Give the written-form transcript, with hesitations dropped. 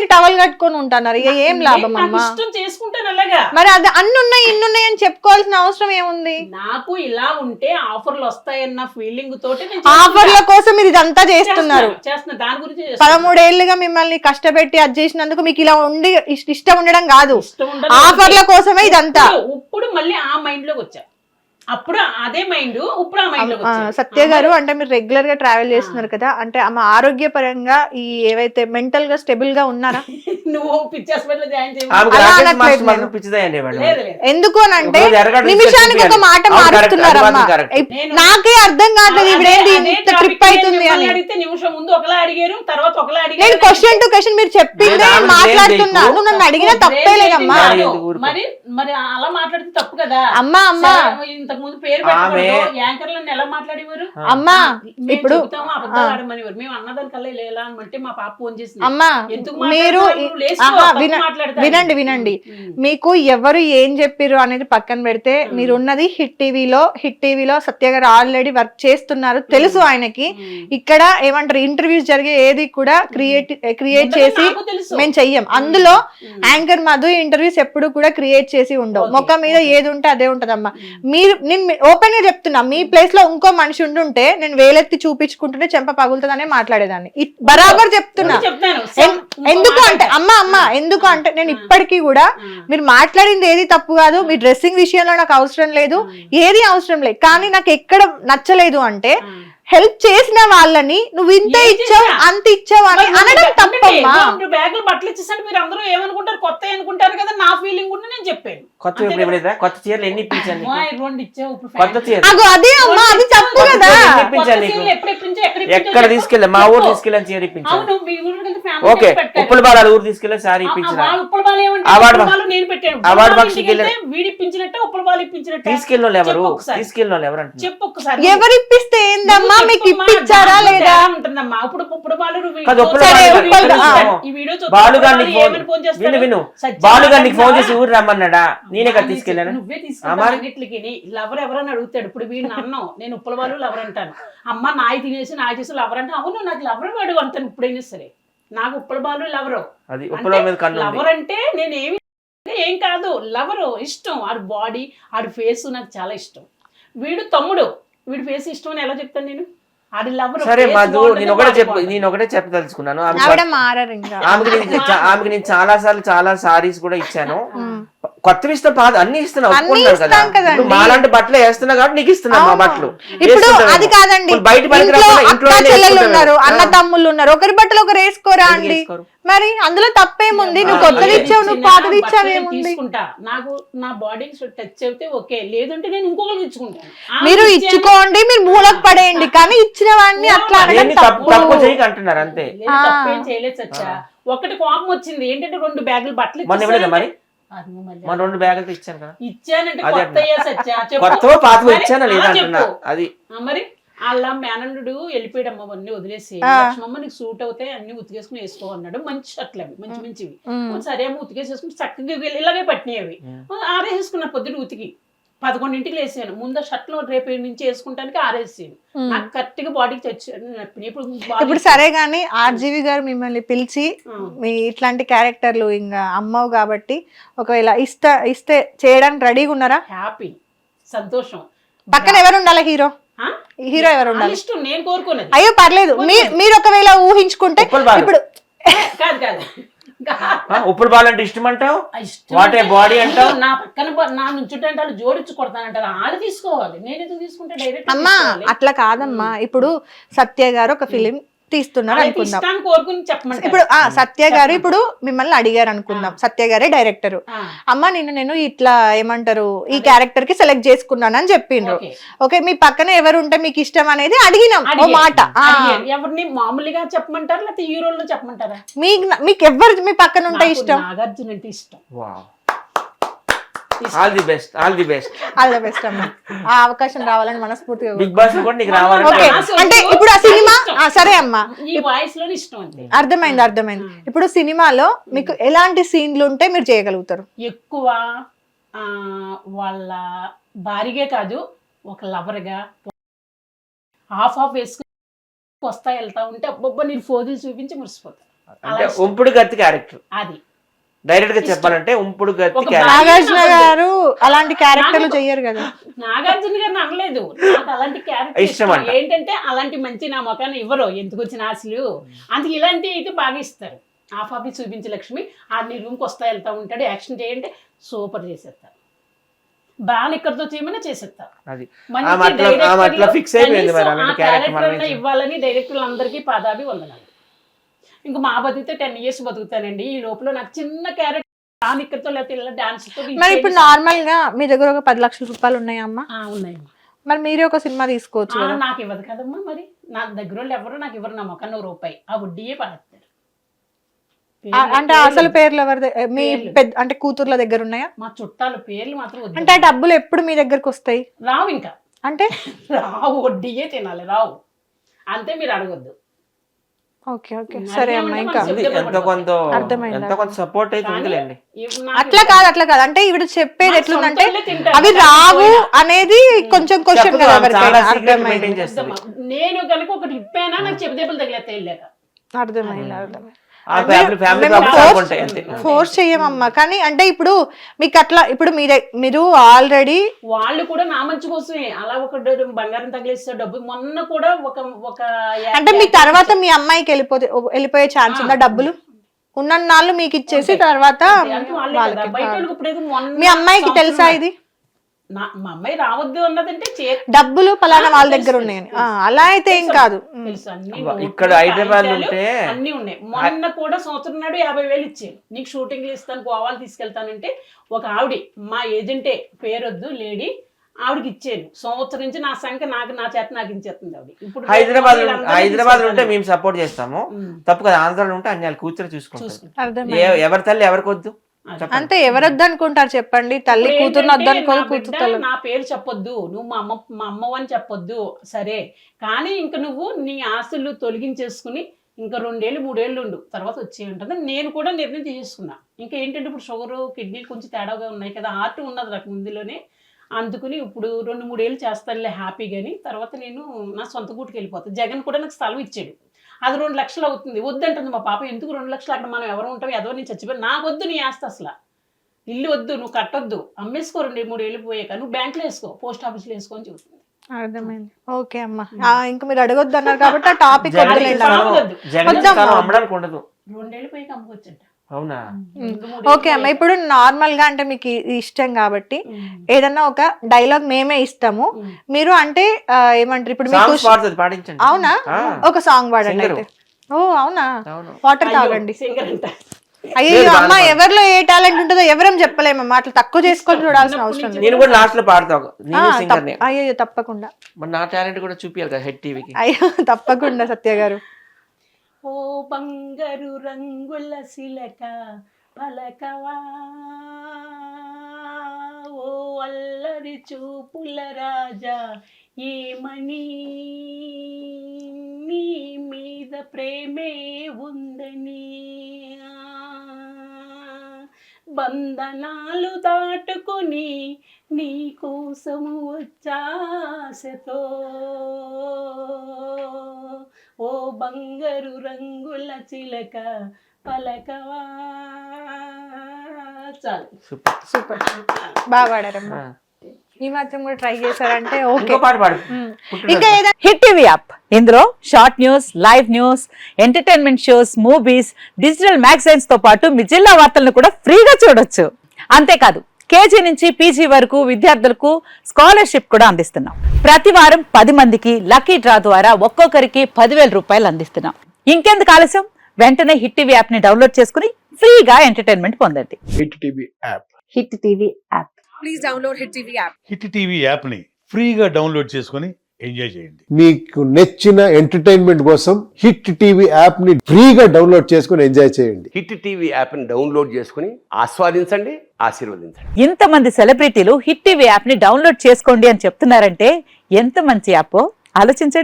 మీరు టవల్ కట్టుకొని ఉంటున్నారు, ఇక ఏం లాభం అమ్మా? చేసుకుంటాను అలాగా. మరి అది అన్ని ఉన్నాయి ఇన్ని ఉన్నాయి అని చెప్పుకోవాల్సిన అవసరం ఏముంది? నాకు ఇలా ఉంటే ఆఫర్లు వస్తాయన్న ఫీలింగ్ తోటి ఆఫర్ల కోసం మీరు ఇదంతా చేస్తున్నారు. దాని గురించి 13 ఏళ్లుగా మిమ్మల్ని కష్టపెట్టి అది చేసినందుకు మీకు ఇలా ఉండి ఇష్టం ఉండడం కాదు, ఆఫర్ల కోసమే ఇదంతా. ఇప్పుడు మళ్ళీ ఆ మైండ్ లోకి వచ్చా, అప్పుడు అదే మైండ్ ఇప్పుడు ఆ మైండ్ లోకి వచ్చా. సత్య గారు, అంటే మీరు రెగ్యులర్ గా ట్రావెల్ చేస్తున్నారు కదా, అంటే ఆమె ఆరోగ్యపరంగా ఈ ఏవైతే మెంటల్ గా స్టేబుల్ గా ఉన్నారా? నువ్వు పిచ్చి హాస్పిటల్ జాయిన్ ఎందుకు అని అంటే నిమిషానికి ఒక మాట మారుతున్నారమ్మా. నాకే అర్థం కావట్లేదు ఇవిడేంటి ఇంత ట్రిప్ అవుతుంది అని. అడిగితే నిమిషం ముందు ఒకలా అడిగారు, తర్వాత ఒకలా అడిగారు. నేను క్వశ్చన్ టు క్వశ్చన్ మీరు చెప్పిందే మాట్లాడుతున్నా, నువ్వు నన్ను అడిగినా తప్పే లేదమ్మా. మరి మరి అలా మాట్లాడితే తప్పు కదా అమ్మా. అమ్మా ఇంతకు ముందు పేరు పెట్టకూడదు, యాంకర్లను ఎలా మాట్లాడేవారు అమ్మా? ఇప్పుడు అబద్ధాలు ఆడమనేవారు. మేము అన్నదానికల్లా ఎలా అంటే మా పాప ఫోన్ చేసి అమ్మా మీరు వినండి, మీకు ఎవరు ఏం చెప్పారు అనేది పక్కన పెడితే, మీరున్నది హిట్ టీవీలో సత్య గారు ఆల్రెడీ వర్క్ చేస్తున్నారు, తెలుసు ఆయనకి. ఇక్కడ ఏమంటారు, ఇంటర్వ్యూస్ జరిగే ఏది కూడా క్రియేట్ చేసి మేము చెయ్యం. అందులో యాంకర్ మధు ఇంటర్వ్యూస్ ఎప్పుడు కూడా క్రియేట్ చేసి ఉండవు, మొక్క మీద ఏది ఉంటే అదే ఉంటదమ్మా. నేను ఓపెన్ గా చెప్తున్నా, మీ ప్లేస్ లో ఇంకో మనిషి ఉండుంటే నేను వేలెత్తి చూపించుకుంటుంటే చెంప పగులుతుందనే మాట్లాడేదాన్ని, బరాబర్ చెప్తున్నా. ఎందుకు అంటే అమ్మా ఎందుకు అంటే నేను ఇప్పటికీ కూడా మీరు మాట్లాడింది ఏది తప్పు కాదు, మీ డ్రెస్సింగ్ విషయంలో నాకు అవసరం లేదు, ఏది అవసరం లేదు. కానీ నాకు ఎక్కడ నచ్చలేదు అంటే హెల్ప్ చేసిన వాళ్ళని నువ్వు ఇంత ఇచ్చావు అంత ఇచ్చావు అని అనడం తప్పమ్మా. బ్యాగులు బట్టలు ఇచ్చేసంటే మీరు అందరూ ఏమనుకుంటారు, కొత్త అనుకుంటారు కదా, నా ఫీలింగ్ కూడా నేను చెప్పాను. కొత్త చీరలు ఎన్ని ఇప్పించాను? అదే అమ్మా, అది తప్పు కదా. ఎక్కడ తీసుకెళ్ళా? మా ఊరు తీసుకెళ్ళని చీర ఇప్పించాను. ఓకే, ఉప్పుల బాల ఊరు తీసుకెళ్ళి సారీ ఇప్పించిన. తీసుకెళ్ళిన ఎవరు? తీసుకెళ్ళిన వాళ్ళు ఎవరు అంటే చెప్పు ఒకసారి. ఎవరు ఇప్పిస్తే ఏందమ్మా, మీకు ఇప్పించారా లేదా? బాలుగారికి ఫోన్ చేసి ఊరు రమ్మన్నాడా? నేనే కదా తీసుకెళ్ళాను. నువ్వే తీసుకెళ్ళి లవర్ ఎవరని అడుగుతాడు. ఇప్పుడు వీడిని అన్నావు, నేను ఉప్పల వాళ్ళు లవర్ అంటాను. అమ్మ నాయి తినేసి నాయి చేసి లవర్ అంటే, అవును నాకు లవర్ వాడు అంటాను. ఇప్పుడైనా సరే నాకు ఉప్పల బాలు లవరు. లవర్ అంటే నేను ఏం కాదు, లవరు ఇష్టం. ఆడి బాడీ ఆడి ఫేస్ నాకు చాలా ఇష్టం. వీడు తమ్ముడు, వీడి ఫేస్ ఇష్టం అని ఎలా చెప్తాను నేను? ఆడి లవర్. సరే మధు, నేను ఒకటే చెప్పదలుచుకున్నాను. ఆమెకి నేను చాలా సార్లు చాలా సారీస్ కూడా ఇచ్చాను. కొత్తవి ఇస్తా, పాత అన్ని ఇస్తున్నా, ఒప్పుకున్నాను కదా. మాలాంటి బట్టలు వేస్తున్నా కాబట్టి నీకు ఇస్తున్నా మా బట్టలు. ఇప్పుడు అది కాదండి, బయట ఉన్నారు, అన్న తమ్ముళ్ళు ఉన్నారు, ఒకరి బట్టలు ఒకరు వేసుకోరా అండి. మరి అందులో తప్పేముంది? నువ్వు కొత్తది ఇచ్చావు, నువ్వు పాతది ఇచ్చావు, తీసుకుంటా. నాకు నా బాడీకి టచ్ అయితే ఓకే, లేదంటే నేను ఇంకొకరికి ఇచ్చుకుంటాను. మీరు ఇచ్చుకోండి, మీరు మూలకు పడేయండి, కానీ ఇచ్చిన వాడిని అట్లా అంటున్నారు అంతే. తప్పేం చేయలేదు సచ్చా. ఒకటి కోపం వచ్చింది ఏంటంటే 2 బ్యాగులు బట్టలు మరి మన 2 బ్యాగులు ఇచ్చాను కదా. ఇచ్చానంటే ఇచ్చానా లేదా అంటున్నా. అది మరి అలా మేనల్లుడు వెళ్ళిపోయాడమ్మ, అవన్నీ వదిలేసి లక్ష్మమ్మ నీకు సూట్ అవుతాయి అన్ని ఉతికేసుకుని వేసుకో అన్నాడు. మంచి షర్ట్లు అవి, మంచి మంచివి. సరే అమ్మ ఉతికేసేసుకుని చక్కగా ఇలాగే పట్టినాయి అవి. ఆరేసుకున్నా పొద్దున ఉతికి 11ంటికి వేసాను. ముందు షర్ట్లు రేపు నుంచి వేసుకుంటానికి ఆరేసాను. నాకు కరెక్ట్ గా బాడీకి తెచ్చాను. ఇప్పుడు సరే గానీ ఆర్జీవి గారు మిమ్మల్ని పిలిచి మీ ఇట్లాంటి క్యారెక్టర్లు ఇంకా అమ్మవు కాబట్టి ఒకవేళ ఇస్తే చేయడానికి రెడీగా ఉన్నారా? హ్యాపీ, సంతోషం. పక్కన ఎవరు ఉండాలి? హీరో ఎవరు ఉండాలి? ఇష్టం, నేను కోరుకున్నది. అయ్యో పర్లేదు, మీరు ఒకవేళ ఊహించుకుంటే. ఇప్పుడు కాదు కాదు, ఉప్పుడు బాలంటే ఇష్టం అంటావు, వాటే బాడీ అంటావు. నా పక్కన నా నుంచుంటే వాళ్ళు జోడించి కొడతానంటారు. ఆడ తీసుకోవాలి, నేను ఎందుకు తీసుకుంటే డైరెక్ట్. అమ్మా అట్లా కాదమ్మా, ఇప్పుడు సత్య గారు ఒక ఫిలిం తీస్తున్నారు అనుకుందాం. ఇప్పుడు సత్య గారు ఇప్పుడు మిమ్మల్ని అడిగారు అనుకుందాం, సత్య గారే డైరెక్టర్. అమ్మ నేను ఇట్లా ఏమంటారు ఈ క్యారెక్టర్ కి సెలెక్ట్ చేసుకున్నాను అని చెప్పిండ్రు. ఓకే, మీ పక్కన ఎవరు ఉంటే మీకు ఇష్టం అనేది అడిగినాం ఓ మాట. ఎవరిని మామూలుగా చెప్పమంటారా లేకపోతే హీరోలు చెప్పమంటారా? మీకు ఎవరు మీ పక్కన ఉంటే ఇష్టం? నాగార్జున అంటే ఇష్టం. ఆల్ ది బెస్ట్ అమ్మా. ఆ అవకాశం రావాలని మనస్ఫూర్తిగా బిగ్ బాస్ కూడా నీకు రావాలి. ఓకే, అంటే ఇప్పుడు ఆ సినిమా సరే అమ్మా, ఈ వాయిస్ లో ఇష్టం అంతే. అర్థమైంది. ఇప్పుడు సినిమాలో మీకు ఎలాంటి సీన్లు ఉంటే మీరు చేయగలుగుతారు? ఎక్కువ వాళ్ళ భారీగా కాదు, ఒక లవర్ గా హాఫ్ వేసుకుని వస్తా వెళ్తా ఉంటే అబ్బబ్బా నేను ఫోజులు చూపించి మురిసిపోతాను. అంటే ఉంపుడు గత్తి క్యారెక్టర్, అది డైరెక్ట్ గా చెప్పాలంటే ఉంపుడు గత్తి ఒక క్యారెక్టర్. నాగార్జున గారు అలాంటి క్యారెక్టర్లు చెయ్యరు కదా. నాగార్జున గారిని అనలేదు, నాకు అలాంటి క్యారెక్టర్ ఇష్టం అంట. ఏంటంటే అలాంటి మంచి నా మొఖాన్ని ఇవ్వరు, ఎందుకు వచ్చిన ఆశలు అందుకు ఇలాంటివి అయితే బాగా ఇస్తారు. ఆఫ్ ఆఫీస్ చూపించి లక్ష్మి నీ రూమ్కి వస్తా వెళ్తా ఉంటాడు, యాక్షన్ చేయంటే సూపర్ చేసేస్తారు, బాగా ఇక్కడితో చేయమని చేసేస్తారు. అది మంచి ఆమె అట్లా ఫిక్స్ అయిపోయింది మరి కనీసం అలాంటి ఆ క్యారెక్టర్ క్యారెక్టర్ మనం ఇవ్వాలని డైరెక్టర్లు అందరికీ పాదాభి వందనాలు. ఇంక మా బతికితే 10 years బతుకుతానండి, ఈ లోపల నాకు చిన్న క్యారెక్టర్ ఇక్కడితో లేకపోతే ఇలా డాన్స్ తో మరి ఇప్పుడు నార్మల్ గా మీ దగ్గర ఒక 10 లక్షల రూపాయలు ఉన్నాయా అమ్మా? ఉన్నాయమ్మా. మరి మీరే ఒక సినిమా తీసుకోవచ్చు కదా. నాకు ఇవ్వదు కదమ్మా, మరి నా దగ్గర వాళ్ళు ఎవరు నాకు ఇవ్వరు, నా మొక్క ₹1 ఆ వడ్డీయే పడతారు. అంటే అసలు పేర్లు ఎవరి మీ పెద్ద అంటే కూతుర్ల దగ్గర ఉన్నాయా? మా చుట్టాల పేర్లు మాత్రం వద్దు. అంటే ఆ డబ్బులు ఎప్పుడు మీ దగ్గరకు వస్తాయి? రావు, ఇంకా అంటే రావు, వడ్డీయే తినాలి, రావు అంతే, మీరు అడగొద్దు. ఓకే ఓకే సరే అమ్మా. ఇంకా ఎంతో కొంత అర్థమైంది. ఎంతో కొంత సపోర్ట్ అయితే ఉందిలేండి. అట్లా కాదు అంటే ఇవిడ చెప్పేది ఎట్లుందంటే అవి రావు అనేది కొంచెం క్వశ్చన్ కదా ఎవరికైనా. అర్థమైంది నేను కనుక ఒకటి ఇప్పైనా నాకు చెప్పదెబ్బలు తగిలేస్తాయి వెళ్ళాక. అర్థమైంది. ఫోర్స్ చెయ్యమమ్మా, కానీ అంటే ఇప్పుడు మీకు అట్లా ఇప్పుడు మీరు ఆల్రెడీ వాళ్ళు కూడా నా మంచి కోసమే అలా ఒక బంగారం తగిలేస్తే డబ్బు. మొన్న కూడా ఒక అంటే మీ తర్వాత మీ అమ్మాయికి వెళ్ళిపోయే ఛాన్స్ ఉందా? డబ్బులు ఉన్న నాళ్ళు మీకు ఇచ్చేసి తర్వాత మీ అమ్మాయికి తెలుసా ఇది? మా అమ్మాయి రావద్దు అన్నదంటే డబ్బులు పలానా వాళ్ళ దగ్గర ఉన్నాయని, అలా అయితే ఏం కాదు. తెలుసు, అన్ని ఇక్కడ హైదరాబాద్ ఉంటే అన్ని ఉన్నాయి. మొన్న కూడా సంవత్సరం నాడు 50,000 ఇచ్చాను, నీకు షూటింగ్లు ఇస్తాను, గోవాలు తీసుకెళ్తానంటే ఒక ఆవిడ మా ఏజెంటే, పేరొద్దు లేడీ, ఆవిడకి ఇచ్చాను. సంవత్సరం నుంచి నా సంఖ్య నా చేత నాకు ఇచ్చేస్తుంది ఆవిడ. ఇప్పుడు హైదరాబాద్ ఉంటే మేము సపోర్ట్ చేస్తాము, తప్పు కదా. ఆంధ్రాలో ఉంటే అన్ని కూర్చొని చూసుకుంటారు, ఎవరి తల్లి ఎవరికి వద్దు అంతే. ఎవరొద్దు అనుకుంటారు చెప్పండి? తల్లి కూతురు వద్దనుకోదు, కూతురు నా పేరు చెప్పొద్దు, నువ్వు మా అమ్మవు అని చెప్పొద్దు, సరే, కానీ ఇంక నువ్వు నీ ఆస్తులు తొలగించేసుకుని ఇంకా 2 ఏళ్ళు 3 ఏళ్ళు ఉండు, తర్వాత వచ్చేయంటుంది. నేను కూడా నిర్ణయం తీసుకున్నా. ఇంకా ఏంటంటే ఇప్పుడు షుగరు కిడ్నీలు కొంచెం తేడాగా ఉన్నాయి కదా, హార్ట్ ఉన్నది నాకు ముందులోనే, అందుకుని ఇప్పుడు 2-3 ఏళ్ళు చేస్తానులే హ్యాపీగాని, తర్వాత నేను నా సొంత గూటికి వెళ్ళిపోతాను. జగన్ కూడా నాకు స్థలం ఇచ్చాడు, అది 2 లక్షలు అవుతుంది, వద్దంటుంది మా పాప. ఎందుకు 2 లక్షలు, అక్కడ మనం ఎవరు ఉంటాం, ఏదో నేను చచ్చిపోయి, నాకు వద్దు నీ ఆస్తి, అసలు ఇల్లు వద్దు, నువ్వు కట్టొద్దు, అమ్మేసుకో, 2-3 ఏళ్ళు పోయాక నువ్వు బ్యాంకులో వేసుకో, పోస్ట్ ఆఫీస్లో వేసుకో అని చెబుతుంది. అర్థమైంది. ఓకే అమ్మా, ఇంకా మీరు అడగొద్దు అన్నారు కాబట్టి ఆ టాపిక్ అమ్మడానికి ఉండదు, 2 ఏళ్ళు పోయాక అమ్ముకోవచ్చంట. అవునా? ఓకే అమ్మ, ఇప్పుడు నార్మల్ గా అంటే మీకు ఇష్టం కాబట్టి ఏదన్నా ఒక డైలాగ్ మేమే ఇస్తాము, మీరు అంటే ఏమంటారు ఇప్పుడు మీకు పాటించండి. అవునా? ఒక సాంగ్ పాడండి అయితే. ఓ అవునా? వాటర్ తాగండి. అయ్యో అమ్మ, ఎవరిలో ఏ టాలెంట్ ఉంటుందో ఎవరేం చెప్పలేమమ్మా, అట్లా తక్కువ చేసుకొని చూడాల్సిన అవసరం లేదు. నేను కూడా లాస్ట్ లో పాడతాను. అయ్యో తప్పకుండా, నా టాలెంట్ కూడా చూపియాలి కదా హెడ్ టీవీకి. అయ్యో తప్పకుండా సత్య గారు. ఓ బంగారు రంగుల శిలక పలకవా, ఓ అల్లరి చూపుల రాజా ఏమని, నీ మీద ప్రేమే ఉందని, బంధనాలు దాటుకొని నీ కోసము వచ్చాసతో, ఓ బంగారు రంగుల చిలక పలకవా. చాలు, సూపర్, బాగా పాడారమ్మా. ఈ మాత్రం కూడా ట్రై చేశారంటే ఓకే. ఇంకా ఏదైనా హిట్ టీవీ యాప్, ఇందులో short news, live news, entertainment shows, movies, digital magazines తో పాటు మీ జిల్లా వార్తలను కూడా ఫ్రీగా చూడొచ్చు. అంతేకాదు కేజీ నుంచి పీజీ వరకు విద్యార్థులకు స్కాలర్షిప్ కూడా అందిస్తున్నాం. ప్రతి వారం 10 మందికి లక్కీ డ్రా ద్వారా ఒక్కొక్కరికి 10,000 రూపాయలు అందిస్తున్నాం. ఇంకెందుకు ఆలస్యం, వెంటనే హిట్ టీవీ యాప్ ని డౌన్లోడ్ చేసుకుని ఫ్రీగా ఎంటర్టైన్మెంట్ పొందండి. Hit TV app, hit TV app, please download hit TV app. Hit TV app ని ఫ్రీగా డౌన్లోడ్ చేసుకొని ఎంజాయ్ చేయండి. మీకు నచ్చిన ఎంటర్టైన్మెంట్ కోసం హిట్ టీవీ యాప్ ని ఫ్రీగా డౌన్లోడ్ చేసుకొని ఎంజాయ్ చేయండి. హిట్ టీవీ యాప్ ని డౌన్లోడ్ చేసుకుని ఆస్వాదించండి, ఆశీర్వదించండి. ఇంతమంది సెలబ్రిటీలు హిట్ టీవీ యాప్ ని డౌన్లోడ్ చేసుకోండి అని చెప్తున్నారంటే ఎంత మంచి యాప్ ఆలోచించండి.